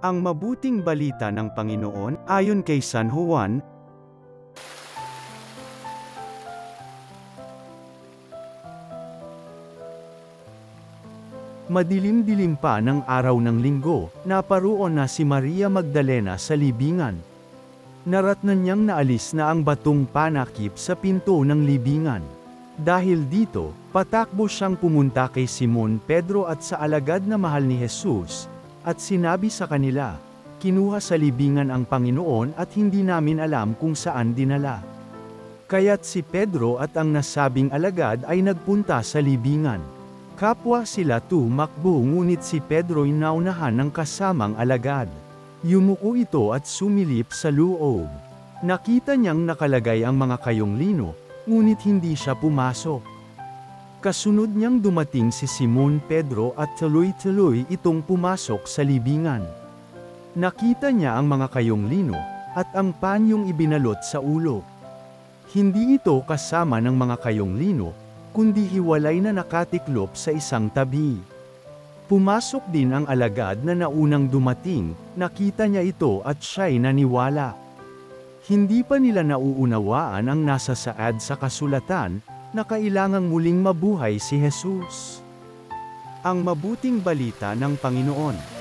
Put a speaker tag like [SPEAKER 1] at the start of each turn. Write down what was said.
[SPEAKER 1] Ang mabuting balita ng Panginoon, ayon kay San Juan. Madilim-dilim pa ng araw ng linggo, naparoon na si Maria Magdalena sa libingan. Naratnan niyang naalis na ang batong panakip sa pinto ng libingan. Dahil dito, patakbo siyang pumunta kay Simon Pedro at sa alagad na mahal ni Jesus, at sinabi sa kanila, "Kinuha sa libingan ang Panginoon at hindi namin alam kung saan dinala." Kaya't si Pedro at ang nasabing alagad ay nagpunta sa libingan. Kapwa sila tumakbo ngunit si Pedro'y naunahan ng kasamang alagad. Yumuko ito at sumilip sa loob. Nakita niyang nakalagay ang mga kayong lino, ngunit hindi siya pumasok. Kasunod niyang dumating si Simon Pedro at tuloy-tuloy itong pumasok sa libingan. Nakita niya ang mga kayong lino, at ang panyong ibinalot sa ulo. Hindi ito kasama ng mga kayong lino, kundi hiwalay na nakatiklop sa isang tabi. Pumasok din ang alagad na naunang dumating, nakita niya ito at siya'y naniwala. Hindi pa nila nauunawaan ang nasa saad sa kasulatan, na kailangang muling mabuhay si Jesus. Ang mabuting balita ng Panginoon.